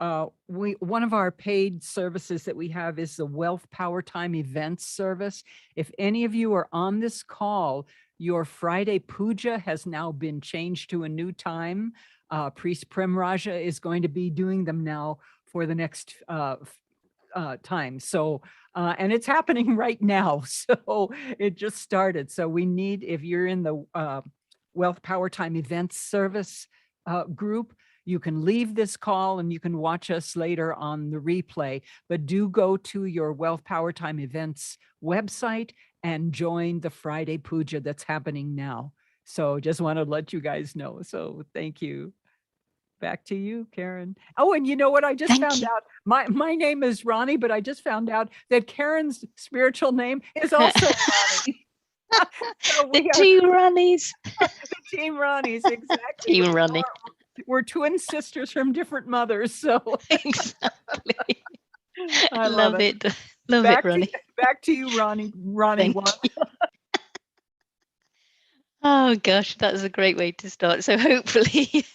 one of our paid services that we have is the Wealth Power Time Events service. If any of you are on this call, your Friday puja has now been changed to a new time. Priest Premaraja is going to be doing them now for the next time. So, and it's happening right now. So it just started. So we need, if you're in the Wealth Power Time Events service group, you can leave this call and you can watch us later on the replay, but do go to your Wealth Power Time Events website and join the Friday puja that's happening now. So just want to let you guys know. So thank you. Back to you, Karen. Oh, and you know what? I just found out my name is Ronnie, but I just found out that Karen's spiritual name is also Ronnie. So the two Ronnies. The team Ronnies, exactly. Team Ronnie. We're twin sisters from different mothers. So exactly. I love it. Love it, Ronnie. Back to you, Ronnie. Ronnie one. Oh gosh, that's a great way to start. So hopefully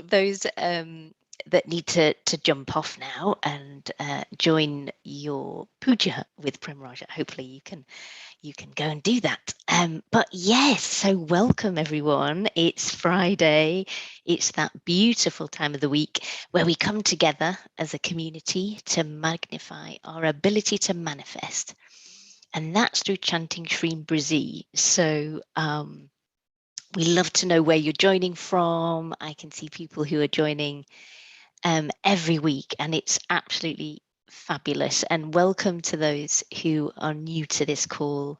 those that need to jump off now and join your puja with Premaraja, hopefully you can go and do that. But yes, so welcome everyone. It's Friday. It's that beautiful time of the week where we come together as a community to magnify our ability to manifest. And that's through chanting Shreem Brzee. So we love to know where you're joining from. I can see people who are joining every week, and it's absolutely fabulous. And welcome to those who are new to this call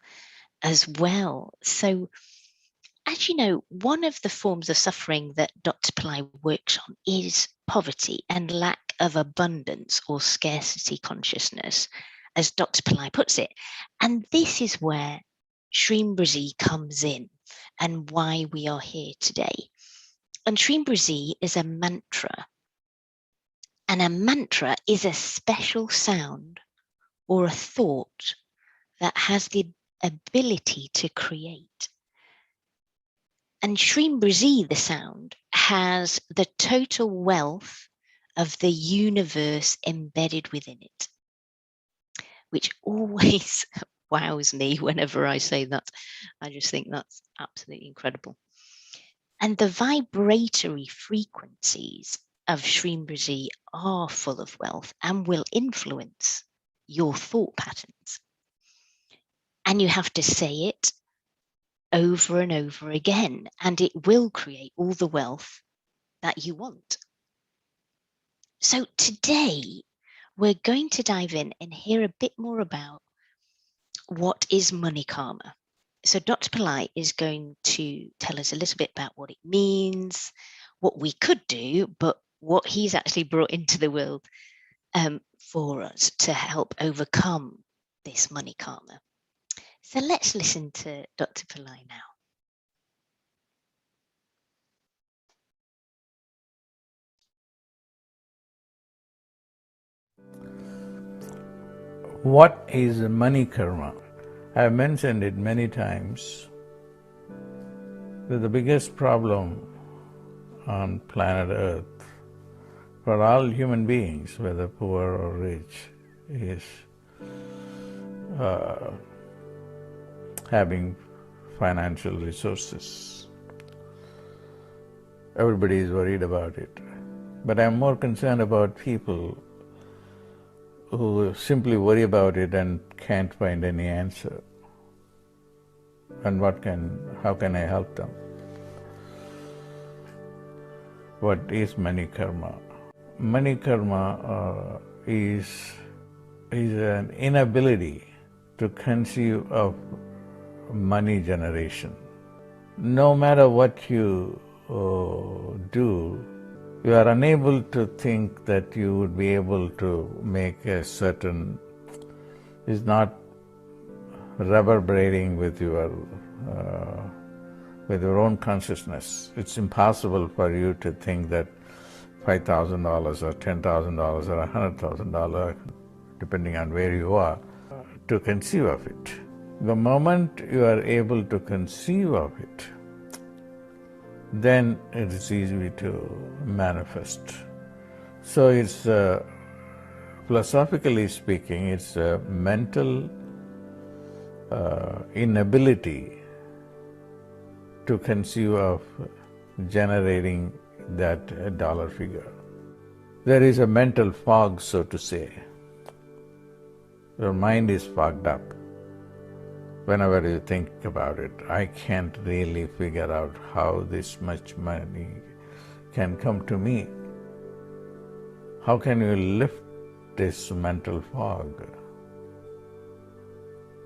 as well. So, as you know, one of the forms of suffering that Dr. Pillai works on is poverty and lack of abundance or scarcity consciousness, as Dr. Pillai puts it. And this is where Shreem Brzee comes in and why we are here today. And Shreem Brzee is a mantra. And a mantra is a special sound or a thought that has the ability to create. And Shreem Brzee, the sound, has the total wealth of the universe embedded within it, which always wows me whenever I say that. I just think that's absolutely incredible. And the vibratory frequencies of Shreem Brzee are full of wealth and will influence your thought patterns. And you have to say it over and over again, and it will create all the wealth that you want. So today, we're going to dive in and hear a bit more about what is money karma. So Dr. Pillai is going to tell us a little bit about what it means, what we could do, but what he's actually brought into the world for us to help overcome this money karma. So let's listen to Dr. Pillai now. What is money karma? I have mentioned it many times that the biggest problem on planet Earth for all human beings, whether poor or rich, is having financial resources. Everybody is worried about it. But I'm more concerned about people who simply worry about it and can't find any answer. And how can I help them? What is money karma? Money karma is an inability to conceive of money generation. No matter what you do, you are unable to think that you would be able to make a certain, is not reverberating with your own consciousness. It's impossible for you to think that $5,000 or $10,000 or $100,000, depending on where you are, to conceive of it. The moment you are able to conceive of it, then it is easy to manifest. So it's, philosophically speaking, it's a mental inability to conceive of generating that dollar figure. There is a mental fog, so to say. Your mind is fogged up. Whenever you think about it, I can't really figure out how this much money can come to me. How can you lift this mental fog?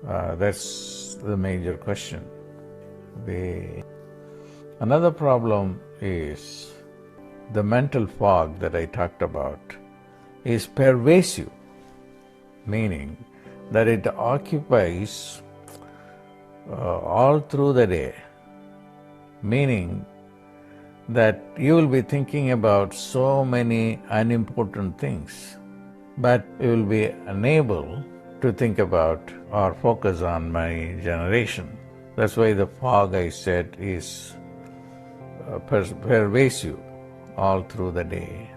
That's the major question. Another problem is the mental fog that I talked about is pervasive, meaning that it occupies all through the day, meaning that you will be thinking about so many unimportant things, but you will be unable to think about or focus on money generation. That's why the fog, I said, is pervasive all through the day,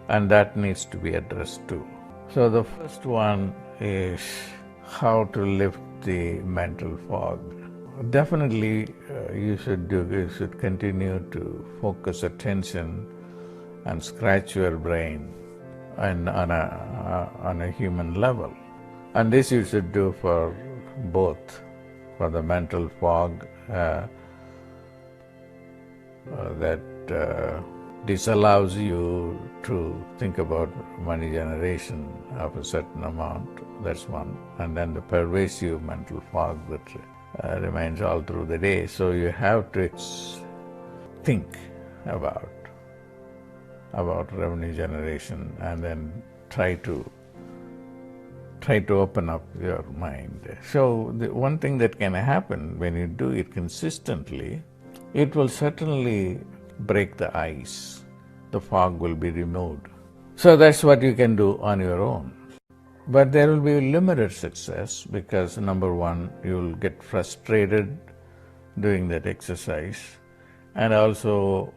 and that needs to be addressed too. So the first one is how to lift the mental fog. Definitely, you should continue to focus attention and scratch your brain and on a human level. And this you should do for both, for the mental fog that disallows you to think about money generation of a certain amount. That's one. And then the pervasive mental fog that remains all through the day. So you have to think about revenue generation and then try to open up your mind. So the one thing that can happen when you do it consistently, it will certainly break the ice. The fog will be removed. So that's what you can do on your own. But there will be limited success because, number one, you will get frustrated doing that exercise, and also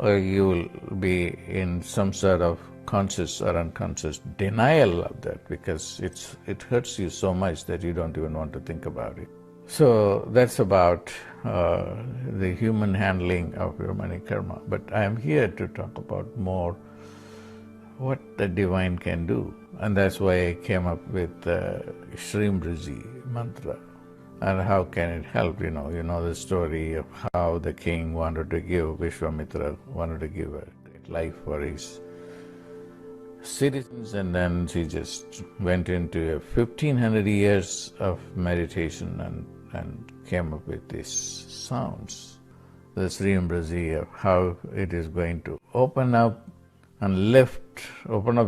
you will be in some sort of conscious or unconscious denial of that because it hurts you so much that you don't even want to think about it. So that's about the human handling of your money karma. But I am here to talk about more what the divine can do. And that's why I came up with Shreem Brzee mantra. And how can it help? You know the story of how the king wanted to give, Vishwamitra wanted to give a great life for his citizens, and then he just went into 1500 years of meditation and came up with these sounds. The Shreem Brzee of how it is going to open up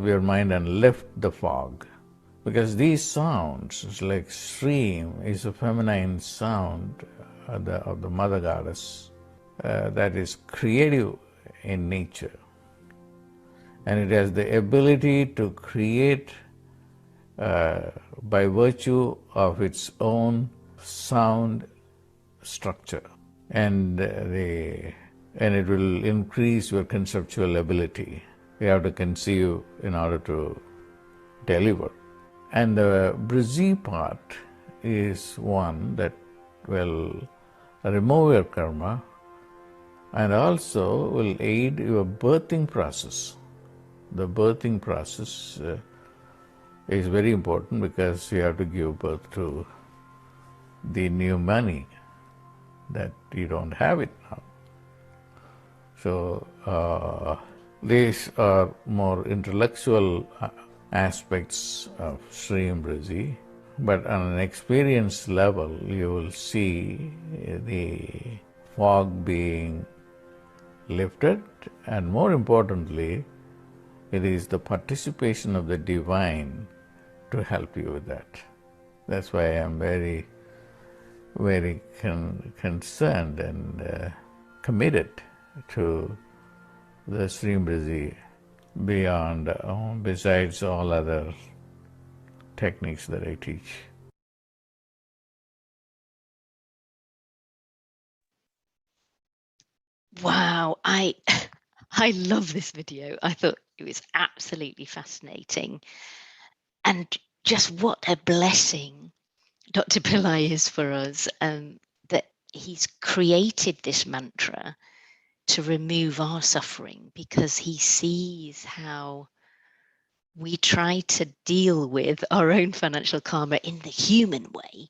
your mind and lift the fog. Because these sounds, like Shreem, is a feminine sound of the mother goddess that is creative in nature. And it has the ability to create by virtue of its own sound structure. And it will increase your conceptual ability. You have to conceive in order to deliver. And the Brzee part is one that will remove your karma and also will aid your birthing process. The birthing process is very important because you have to give birth to the new money that you don't have it now. So these are more intellectual aspects of Shreem Brzee, but on an experience level, you will see the fog being lifted, and more importantly, it is the participation of the divine to help you with that. That's why I am very, very concerned and committed to the Shreem Brzee besides all other techniques that I teach. Wow, I love this video. I thought it was absolutely fascinating. And just what a blessing Dr. Pillai is for us, that he's created this mantra to remove our suffering, because he sees how we try to deal with our own financial karma in the human way,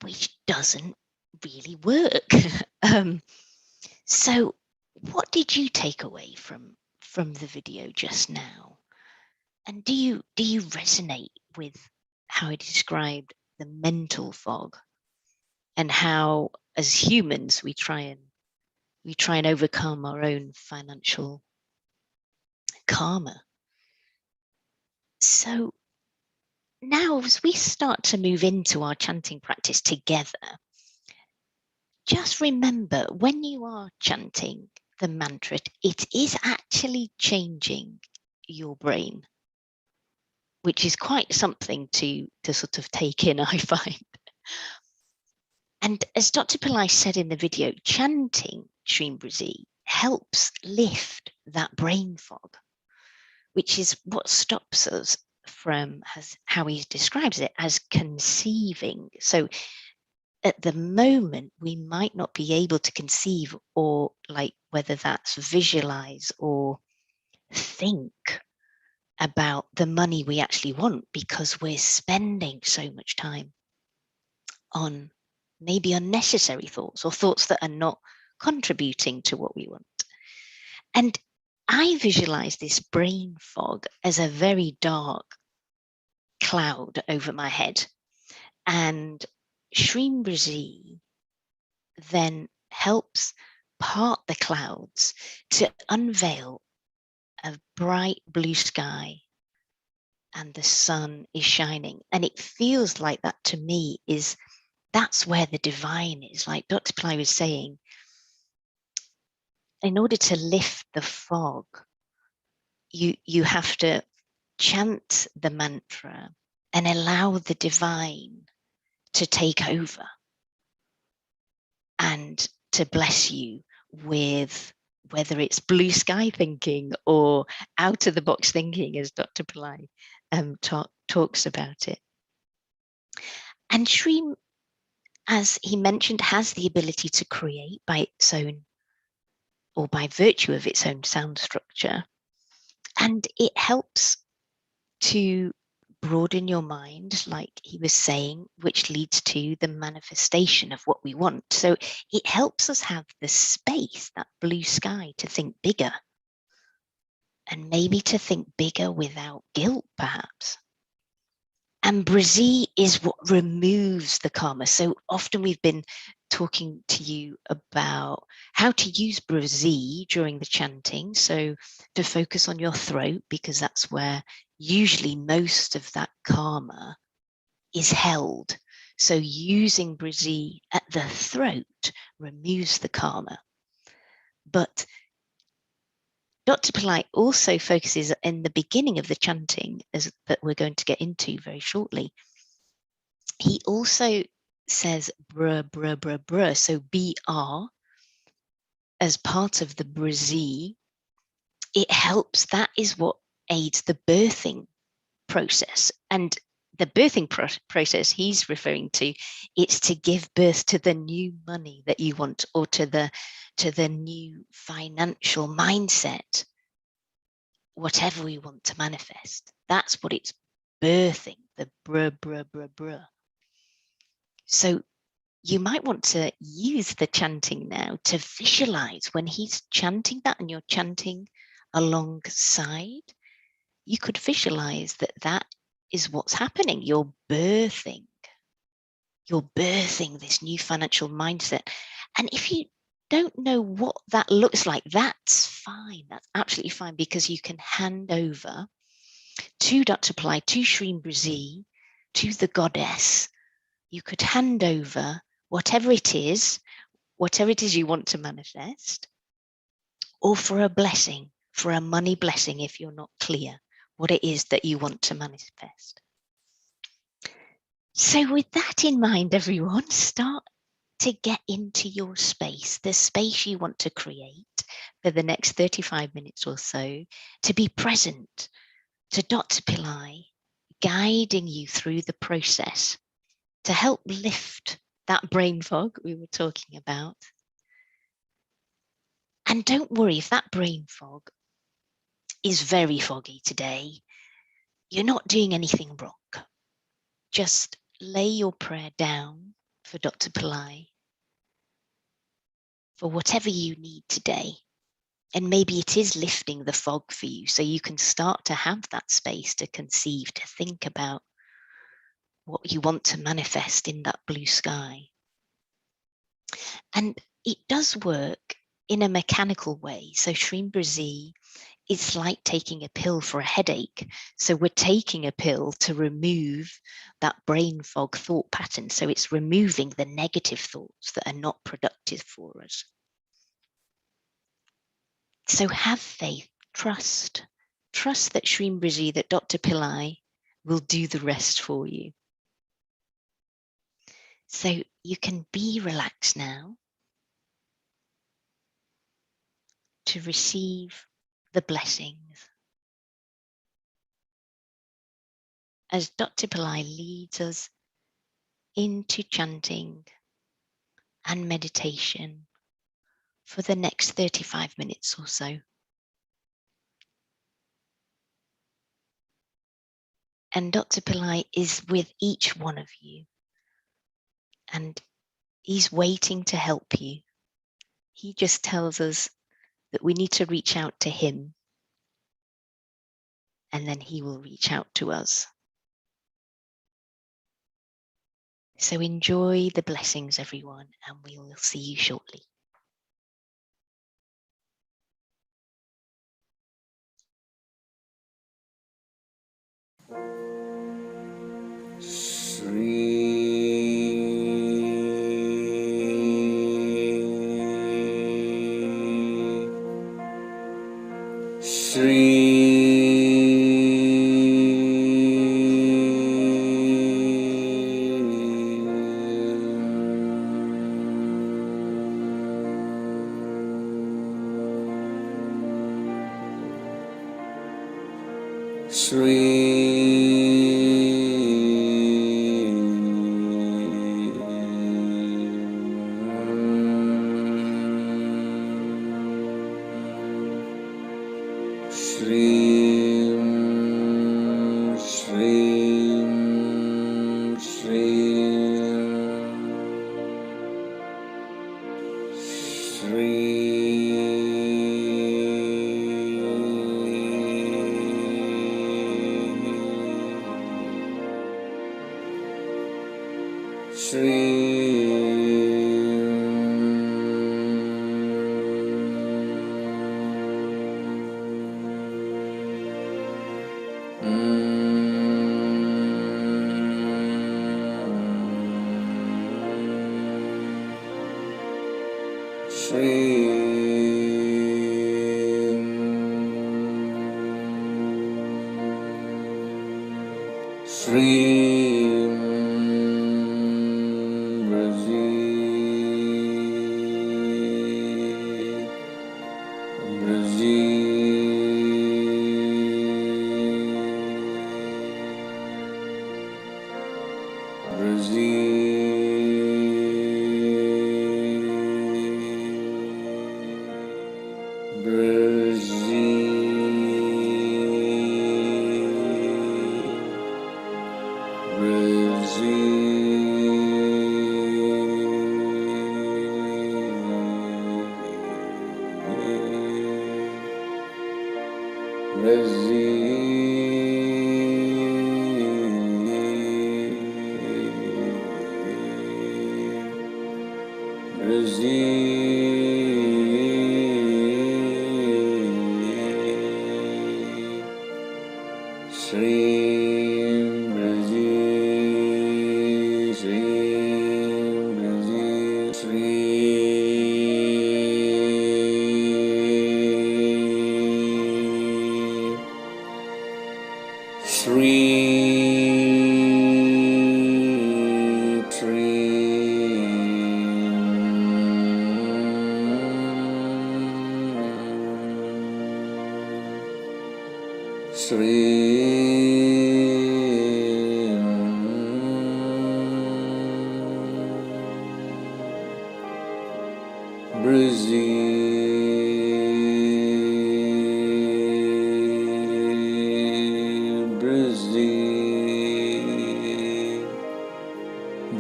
which doesn't really work. So what did you take away from the video just now? And do you resonate with how he described the mental fog, and how as humans we try and overcome our own financial karma? So now, as we start to move into our chanting practice together, just remember, when you are chanting the mantra, it is actually changing your brain, which is quite something to sort of take in, I find. And as Dr. Pillai said in the video, chanting Shreem Brzee helps lift that brain fog, which is what stops us from, how he describes it, as conceiving. So at the moment, we might not be able to conceive, or like whether that's visualize or think about the money we actually want, because we're spending so much time on maybe unnecessary thoughts, or thoughts that are not contributing to what we want. And I visualize this brain fog as a very dark cloud over my head. And Shreem Brzee then helps part the clouds to unveil a bright blue sky, and the sun is shining. And it feels like that to me, that's where the divine is. Like Dr. Pillai was saying, in order to lift the fog, you have to chant the mantra and allow the divine to take over and to bless you with, whether it's blue sky thinking or out of the box thinking, as Dr. Pillai talks about it. And Shreem, as he mentioned, has the ability to create by its own, or by virtue of its own sound structure. And it helps to broaden your mind, like he was saying, which leads to the manifestation of what we want. So it helps us have the space, that blue sky, to think bigger, and maybe to think bigger without guilt, perhaps. And Brzee is what removes the karma. So often we've been talking to you about how to use Brzee during the chanting. So to focus on your throat, because that's where usually most of that karma is held. So using Brzee at the throat removes the karma. But Dr. Pillai also focuses in the beginning of the chanting, that we're going to get into very shortly. He also says br, br, br, br. So BR as part of the Brzee. It helps. That is what aids the birthing process. And the birthing process he's referring to, it's to give birth to the new money that you want, or to the new financial mindset, whatever we want to manifest. That's what it's birthing, the br, br, br, br. So you might want to use the chanting now to visualize when he's chanting that, and you're chanting alongside. You could visualize that is what's happening. You're birthing this new financial mindset. And if you don't know what that looks like, that's fine. That's absolutely fine, because you can hand over to Dr. Pillai, to Shreem Brzee, to the goddess. You could hand over whatever it is you want to manifest, or for a blessing, for a money blessing, if you're not clear what it is that you want to manifest. So with that in mind, everyone, start to get into your space, the space you want to create. for the next 35 minutes or so to be present to Dr. Pillai, guiding you through the process to help lift that brain fog we were talking about. And don't worry if that brain fog is very foggy today. You're not doing anything wrong. Just lay your prayer down for Dr. Pillai for whatever you need today. And maybe it is lifting the fog for you so you can start to have that space to conceive, to think about what you want to manifest in that blue sky. And it does work in a mechanical way. So Shreem Brzee, it's like taking a pill for a headache. So we're taking a pill to remove that brain fog thought pattern. So it's removing the negative thoughts that are not productive for us. So have faith, trust that Shreem Brzee, that Dr. Pillai will do the rest for you. So you can be relaxed now to receive the blessings as Dr. Pillai leads us into chanting and meditation for the next 35 minutes or so. And Dr. Pillai is with each one of you, and he's waiting to help you. He just tells us that we need to reach out to him, and then he will reach out to us. So enjoy the blessings, everyone, and we will see you shortly. Shreem Brzee, Brzee, Brzee.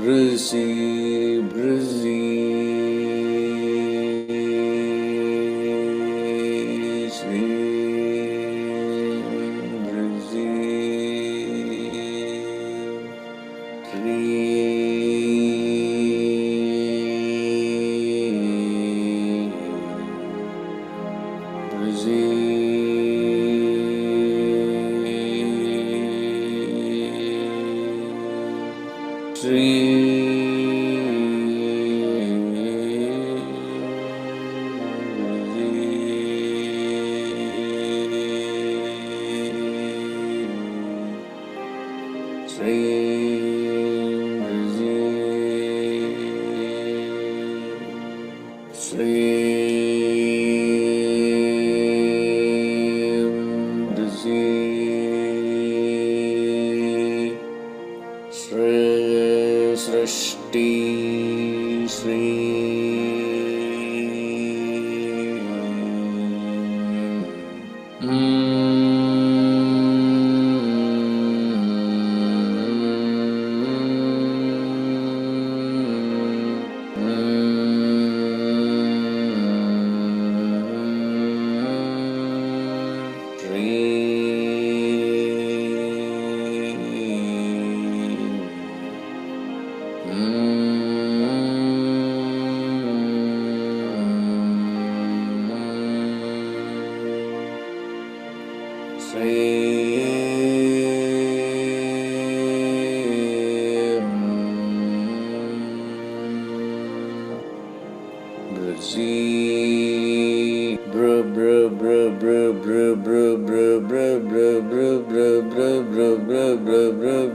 Brzee, Shreem Shri Brzee, br br br br br br br br br br br br br br br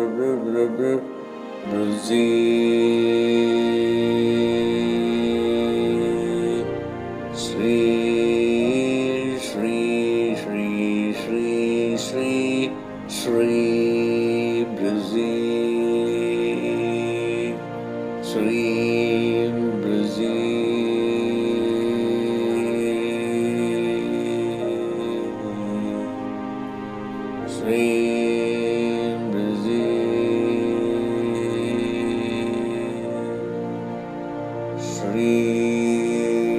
br br br Shri Shri Shri Shri Shri Shri Brzee, Shreem Brzee, Shreem Brzee, Shreem Brzee.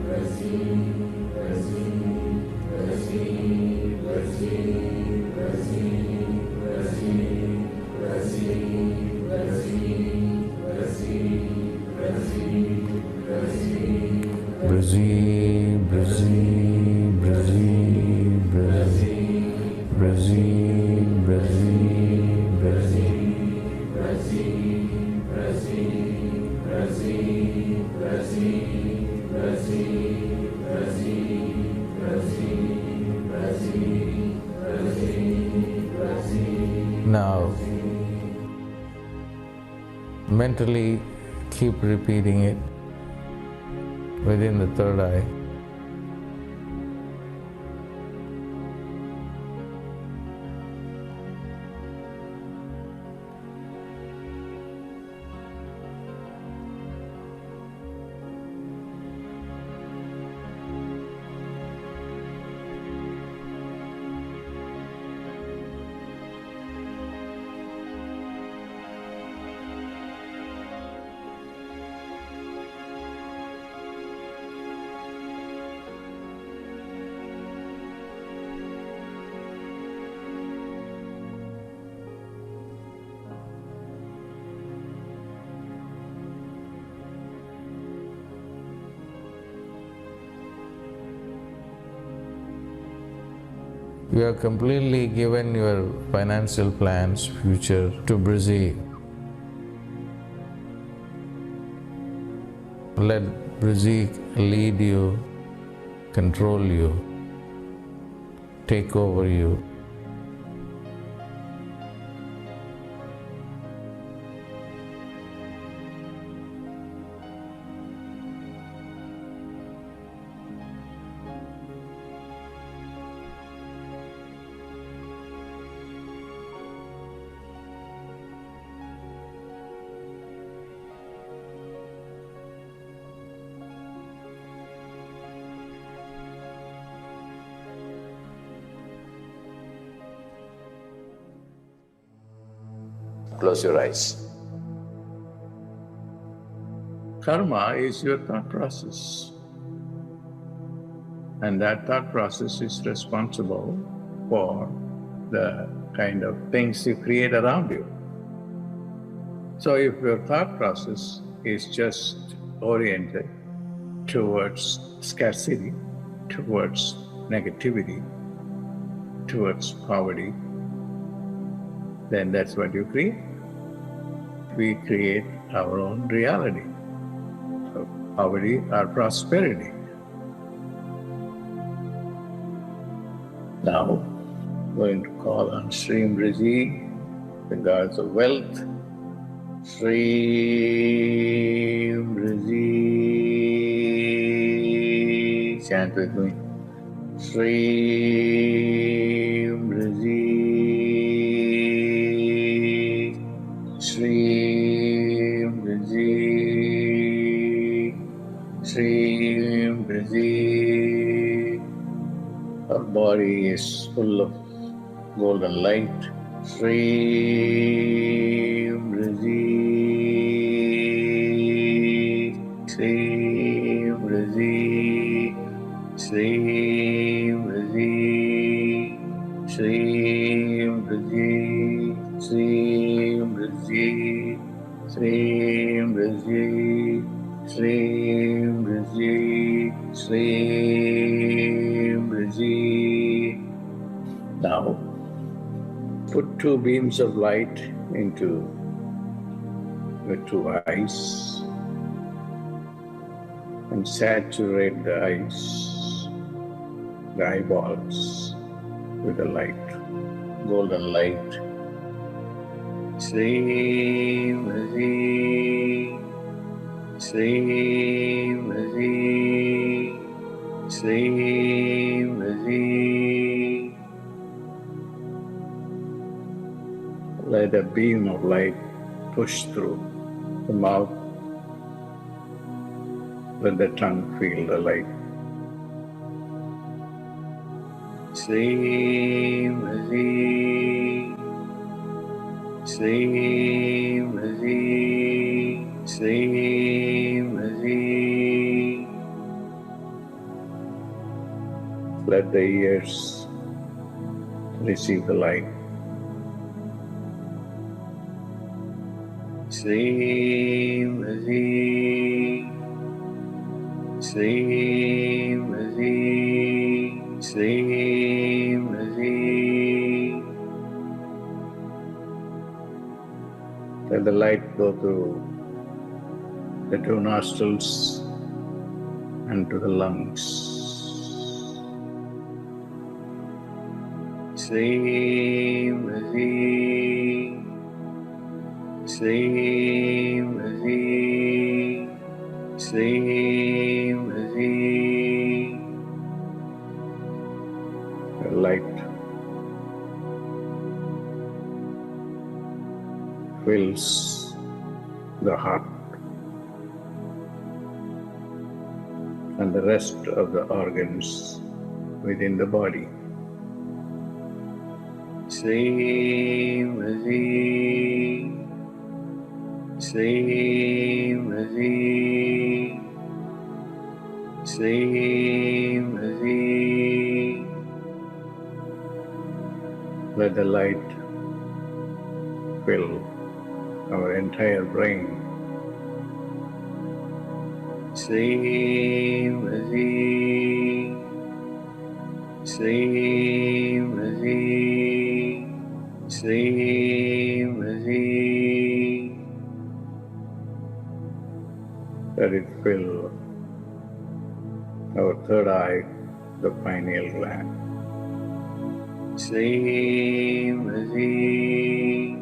Brzee, Brzee, Brzee, Brzee, Brzee, Brzee, Now, mentally keep repeating it within the third eye. You have completely given your financial plans, future to Brzee. Let Brzee lead you, control you, take over you. Close your eyes. Karma is your thought process. And that thought process is responsible for the kind of things you create around you. So if your thought process is just oriented towards scarcity, towards negativity, towards poverty, then that's what you create. We create our own reality, so poverty or prosperity. Now, I'm going to call on Shreem Brzee, the gods of wealth. Shreem Brzee. Chant with me. Shreem Brzee. Shreem Brzee. Shreem Brzee. Our body is full of golden light. Shreem Brzee. Shreem Brzee. Shreem Brzee. Shreem Brzee. Shreem Brzee. Shreem Brzee. Shreem Brzee. Shreem Brzee. Now, put two beams of light into the two eyes and saturate the eyes, the eyeballs, with the light, golden light. Shreem Brzee. Shreem Brzee. Shreem Brzee. Let a beam of light push through the mouth. Let the tongue feel the light. Shreem Brzee. Shreem Brzee. Shreem Brzee. Let the ears receive the light. Shreem Brzee. Shreem Brzee, Shreem Brzee. Let the light go through the two nostrils and to the lungs. Shreem Brzee, Shreem Brzee, Shreem Brzee. The light fills the heart and the rest of the organs within the body. Shreem Brzee, Shreem Brzee, Shreem Brzee. Let the light fill our entire brain. Shreem Brzee, Shreem Brzee, Shreem Brzee. Let it fill our third eye, the pineal gland. Shreem Brzee,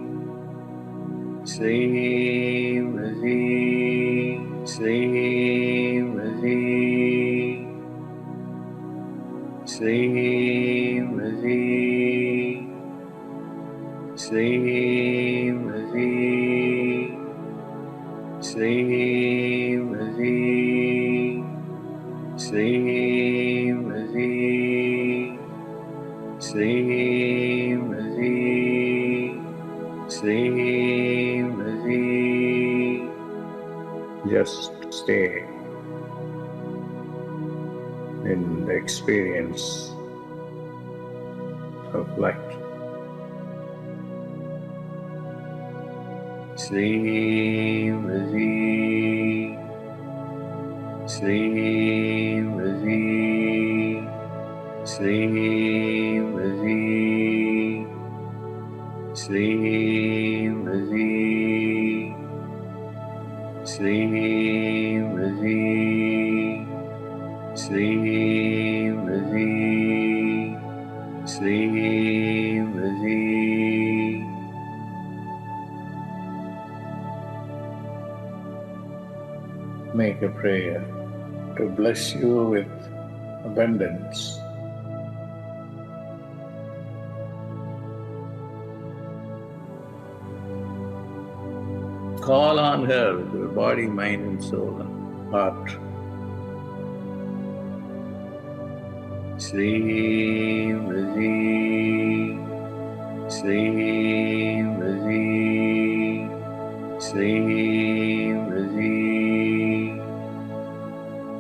Shreem Brzee, Shreem Brzee, Shreem Brzee, Shreem Brzee, Shreem Brzee, Shreem Brzee, Shreem Brzee, Shreem Brzee. Just stay in the experience of light. Shreem Brzee, Shreem Brzee, Shreem Brzee, Shreem Brzee, Shreem Brzee, Shreem Brzee, Shreem Brzee. Make a prayer to bless you with abundance. Call on her with your body, mind and soul and heart. Shreem Brzee, Shreem Brzee, Shreem Brzee,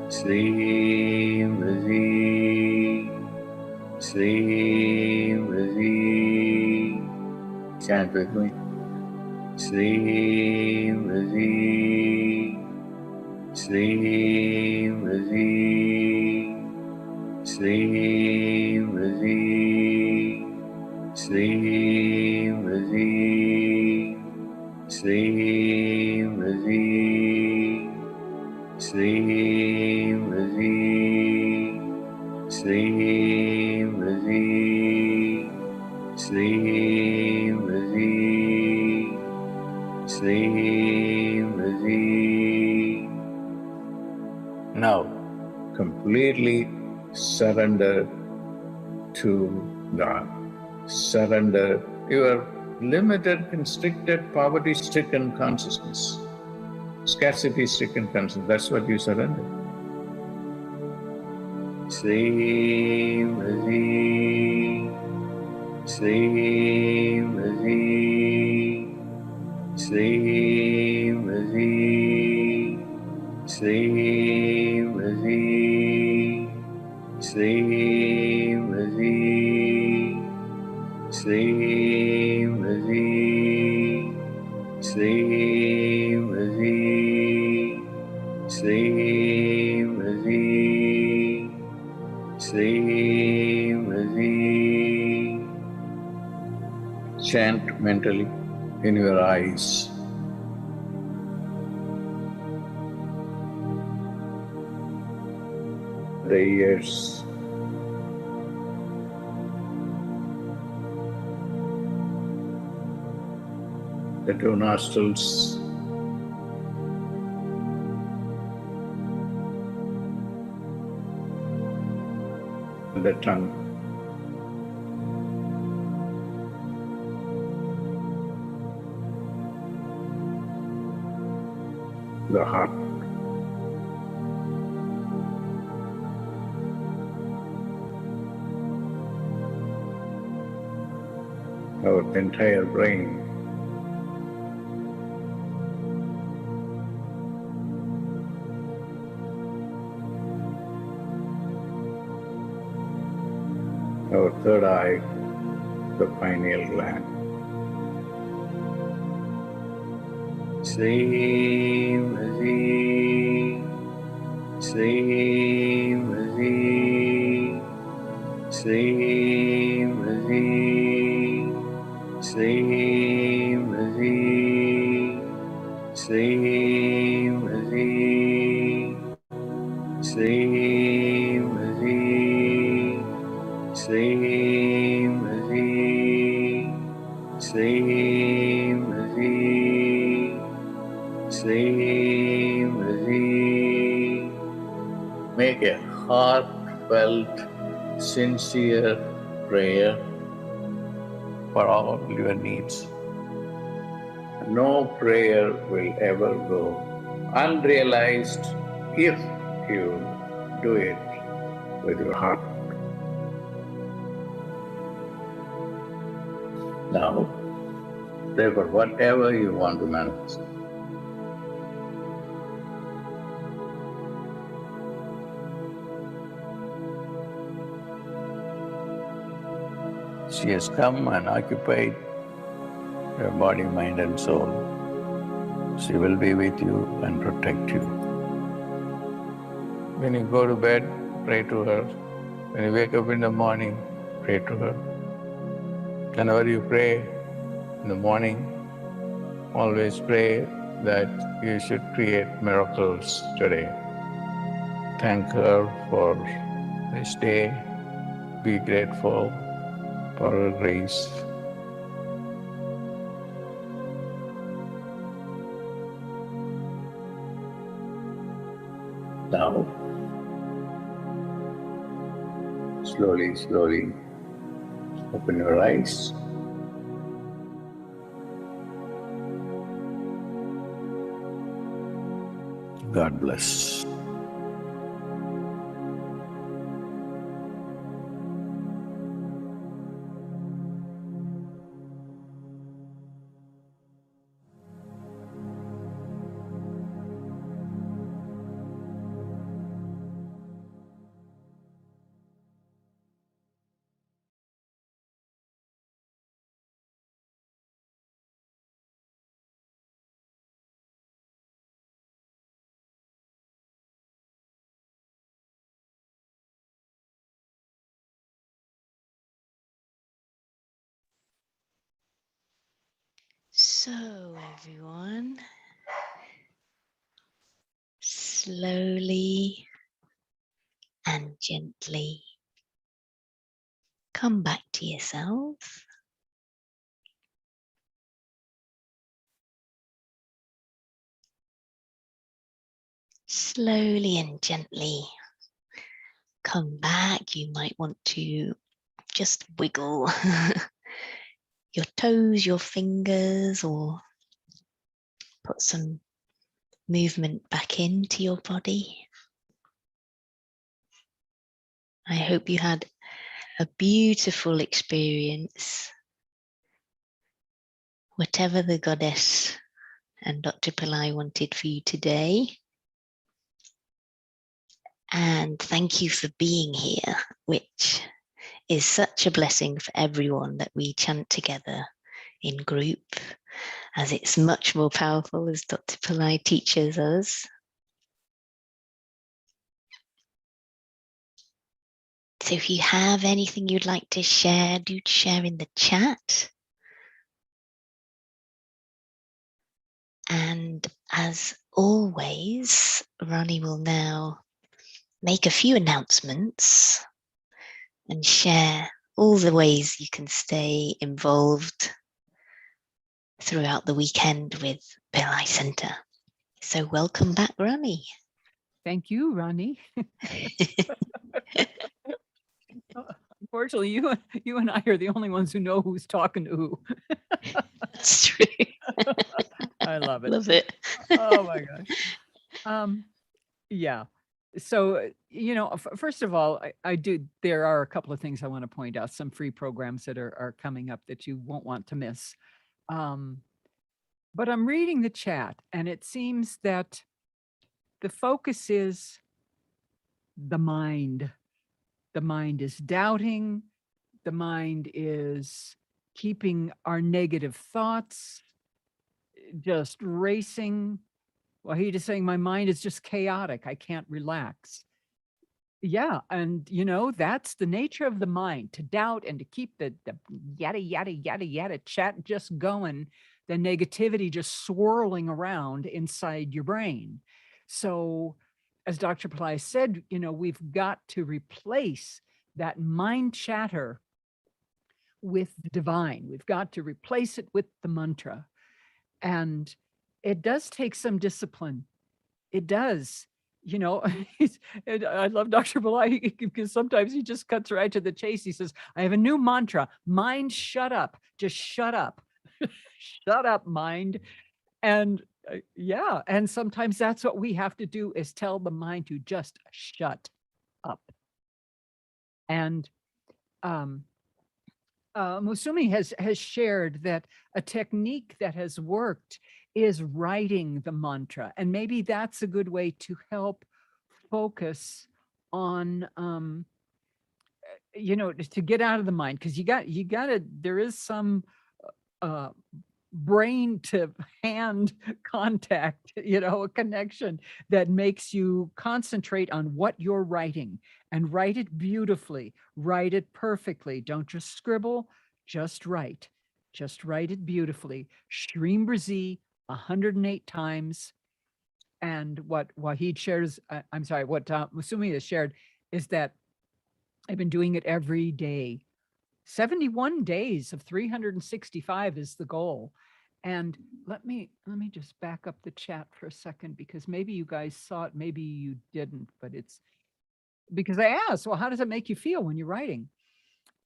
Shreem Brzee, Shreem Brzee. Chant with me. Shreem Brzee, Shreem Brzee, Shreem Brzee, Shreem Brzee, Shreem Brzee, Shreem Brzee, Shreem Brzee, Shreem Brzee, Shreem Brzee. Now, completely surrender to God. Surrender your limited, constricted, poverty-stricken consciousness, scarcity-stricken consciousness. That's what you surrender. Shreem Brzee, Shreem Brzee, Shreem Brzee, Shreem Brzee, Shreem Brzee, Shreem Brzee, Shreem Brzee, Shreem Brzee. chant mentally in your eyes. The ears, the two nostrils, the tongue. The heart. Our entire brain. Our third eye, the pineal gland. Shreem Brzee, Shreem Brzee, Shreem Brzee, Shreem Brzee, Shreem Brzee, Shreem Brzee, Shreem Brzee, Shreem Brzee, Shreem Brzee. Make a heartfelt, sincere prayer for all your needs. No prayer will ever go unrealized if you do it with your heart. Now, pray for whatever you want to manifest. She has come and occupied your body, mind and soul. She will be with you and protect you. When you go to bed, pray to her. When you wake up in the morning, pray to her. Whenever you pray in the morning, always pray that you should create miracles today. Thank her for this day. Be grateful for her grace. Now, slowly, slowly, open your eyes. God bless. So, everyone, slowly and gently come back to yourself. Slowly and gently come back. You might want to just wiggle your toes, your fingers, or put some movement back into your body. I hope you had a beautiful experience, whatever the goddess and Dr. Pillai wanted for you today. And thank you for being here, which is such a blessing for everyone that we chant together in group, as it's much more powerful, as Dr. Pillai teaches us. So if you have anything you'd like to share, do share in the chat. And as always, Ronnie will now make a few announcements and share all the ways you can stay involved throughout the weekend with Pillai Center. So welcome back, Ronnie. Thank you, Ronnie. Unfortunately, you and I are the only ones who know who's talking to who. That's true. I love it. Love it. Oh my gosh. Yeah. So, first of all, I do, there are a couple of things I want to point out, some free programs that are coming up that you won't want to miss. But I'm reading the chat, and it seems that the focus is the mind. The mind is doubting. The mind is keeping our negative thoughts just racing. Well, he just saying my mind is just chaotic. I can't relax. Yeah. And, that's the nature of the mind, to doubt and to keep the yada, yada, yada, yada chat just going, the negativity just swirling around inside your brain. So as Dr. Pillai said, we've got to replace that mind chatter with the divine. We've got to replace it with the mantra. And it does take some discipline. It does. I love Dr. Pillai because sometimes he just cuts right to the chase. He says, I have a new mantra. Mind, shut up. Just shut up. Shut up, mind. And yeah, and sometimes that's what we have to do, is tell the mind to just shut up. And Musumi has shared that a technique that has worked is writing the mantra. And maybe that's a good way to help focus on, to get out of the mind. Because you got to, there is some brain to hand contact, a connection that makes you concentrate on what you're writing, and write it beautifully, write it perfectly. Don't just scribble, just write it beautifully. Shreem Brzee 108 times. And what Wahid shares, what Musumi has shared is that I've been doing it every day. 71 days of 365 is the goal. And let me just back up the chat for a second, because maybe you guys saw it, maybe you didn't, but it's because I asked, well, how does it make you feel when you're writing?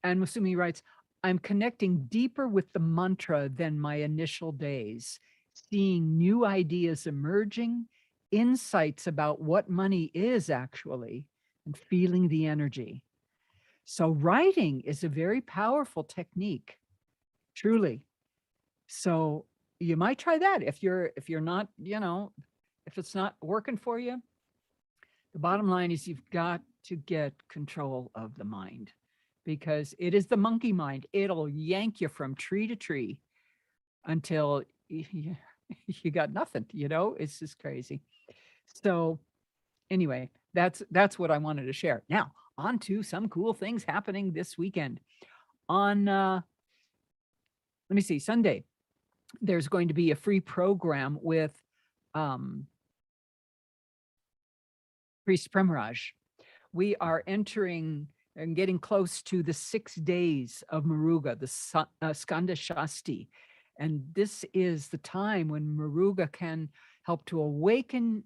And Musumi writes, I'm connecting deeper with the mantra than my initial days, seeing new ideas emerging, insights about what money is actually, and feeling the energy. So writing is a very powerful technique, truly. So you might try that if you're not, if it's not working for you. The bottom line is you've got to get control of the mind, because it is the monkey mind. It'll yank you from tree to tree until you got nothing, it's just crazy. So anyway, that's what I wanted to share. Now, on to some cool things happening this weekend. On, let me see, Sunday, there's going to be a free program with Priest Premaraja. We are entering and getting close to the 6 days of Muruga, the Skanda Shasti. And this is the time when Muruga can help to awaken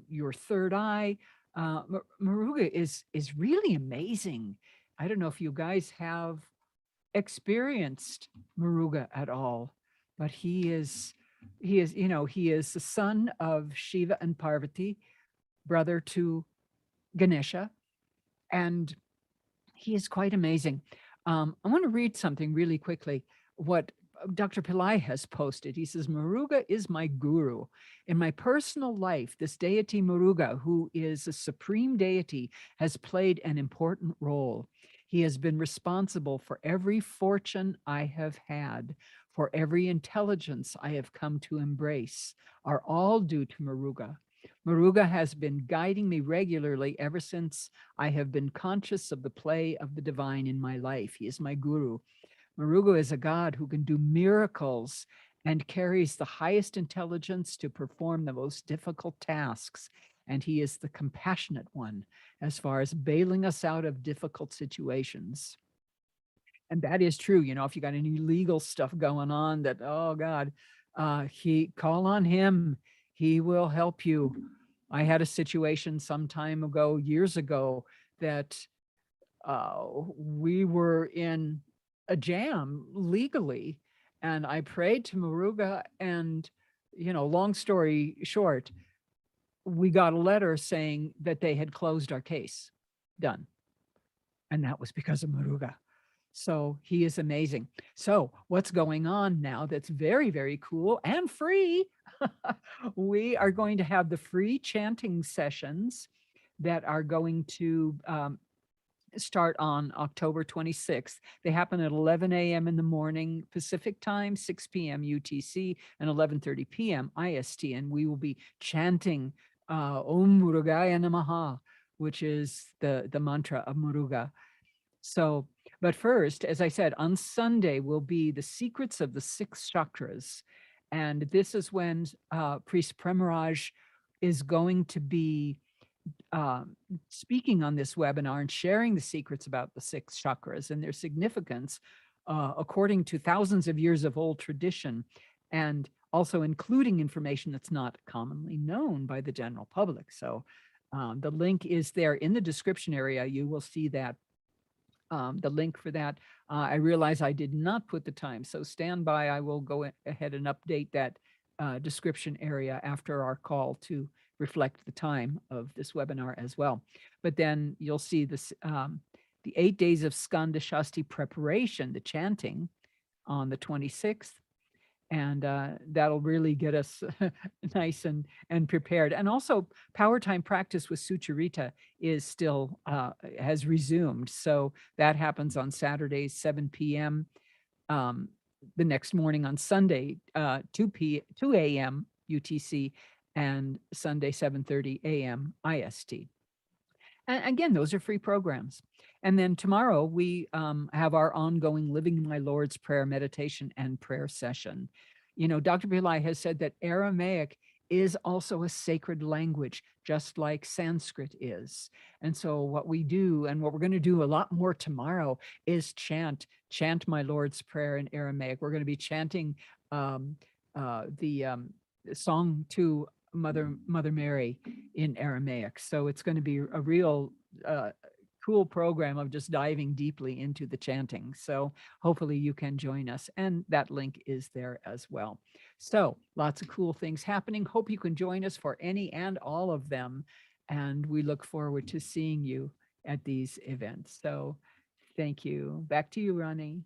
your third eye. Muruga is really amazing. I don't know if you guys have experienced Muruga at all, but he is the son of Shiva and Parvati, brother to Ganesha, and he is quite amazing. I want to read something really quickly, what Dr. Pillai has posted. He says, Muruga is my guru. In my personal life, this deity Muruga, who is a supreme deity, has played an important role. He has been responsible for every fortune I have had, for every intelligence I have come to embrace, are all due to Muruga. Muruga has been guiding me regularly ever since I have been conscious of the play of the divine in my life. He is my guru. Muruga is a god who can do miracles and carries the highest intelligence to perform the most difficult tasks. And he is the compassionate one as far as bailing us out of difficult situations. And that is true. You know, if you got any legal stuff going on that, oh God, call on him. He will help you. I had a situation some time ago, years ago, that we were in a jam legally, and I prayed to Muruga, and, you know, long story short, we got a letter saying that they had closed our case. Done. And that was because of Muruga. So he is amazing. So what's going on now that's very, very cool and free? We are going to have the free chanting sessions that are going to start on October 26th. They happen at 11 a.m. in the morning Pacific time, 6 p.m. UTC, and 11:30 p.m. IST. And we will be chanting Om Murugaya Namaha, which is the mantra of Muruga. So, but first, as I said, on Sunday will be the secrets of the 6 chakras. And this is when Priest Premaraja is going to be speaking on this webinar and sharing the secrets about the 6 chakras and their significance according to thousands of years of old tradition, and also including information that's not commonly known by the general public. So the link is there in the description area. You will see that the link for that. I realize I did not put the time, so stand by. I will go ahead and update that description area after our call to reflect the time of this webinar as well. But then you'll see this, the 8 days of Skanda Shasti preparation, the chanting on the 26th. And that'll really get us nice and prepared. And also power time practice with Sucharita is still, has resumed. So that happens on Saturdays, 7 p.m. The next morning on Sunday, 2 a.m. UTC, and Sunday, 7:30 a.m. IST. And again, those are free programs. And then tomorrow we have our ongoing Living My Lord's Prayer meditation and prayer session. You know, Dr. Pillai has said that Aramaic is also a sacred language, just like Sanskrit is. And so what we do, and what we're going to do a lot more tomorrow, is chant My Lord's Prayer in Aramaic. We're going to be chanting the song to Mother Mary in Aramaic. So it's going to be a real cool program of just diving deeply into the chanting. So hopefully you can join us, and that link is there as well. So lots of cool things happening. Hope you can join us for any and all of them. And we look forward to seeing you at these events. So thank you. Back to you, Rani.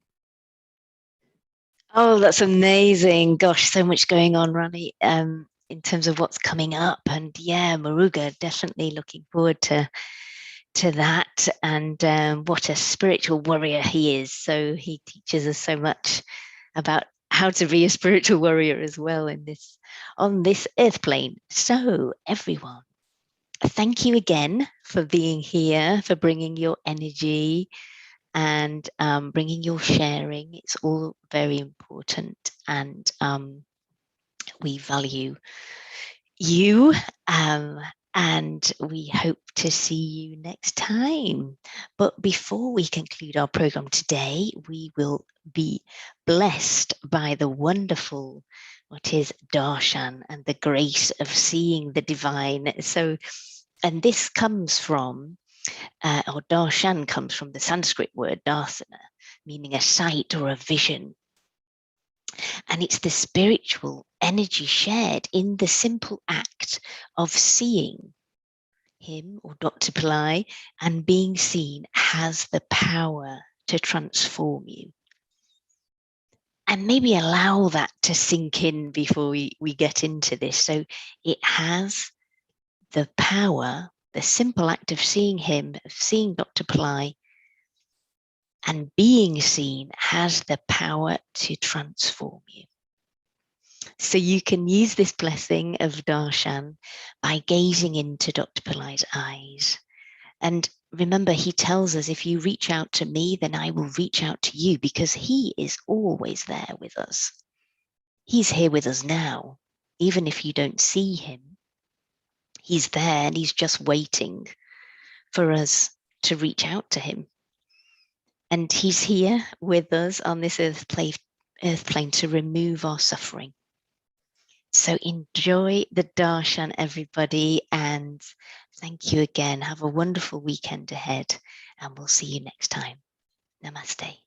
Oh, that's amazing. Gosh, so much going on, Rani, in terms of what's coming up. And yeah, Muruga, definitely looking forward to that. And what a spiritual warrior he is. So he teaches us so much about how to be a spiritual warrior as well on this earth plane. So everyone, thank you again for being here, for bringing your energy and bringing your sharing. It's all very important, and we value you, and we hope to see you next time. But before we conclude our program today, we will be blessed by the wonderful, what is Darshan, and the grace of seeing the divine. So, and this comes from, or Darshan comes from the Sanskrit word darsana, meaning a sight or a vision. And it's the spiritual energy shared in the simple act of seeing him or Dr. Pillai, and being seen has the power to transform you. And maybe allow that to sink in before we get into this. So it has the power, the simple act of seeing him, of seeing Dr. Pillai, and being seen has the power to transform you. So you can use this blessing of Darshan by gazing into Dr. Pillai's eyes. And remember, he tells us, if you reach out to me, then I will reach out to you, because he is always there with us. He's here with us now. Even if you don't see him, he's there and he's just waiting for us to reach out to him. And he's here with us on this earth plane to remove our suffering. So enjoy the Darshan, everybody, and thank you again. Have a wonderful weekend ahead, and we'll see you next time. Namaste.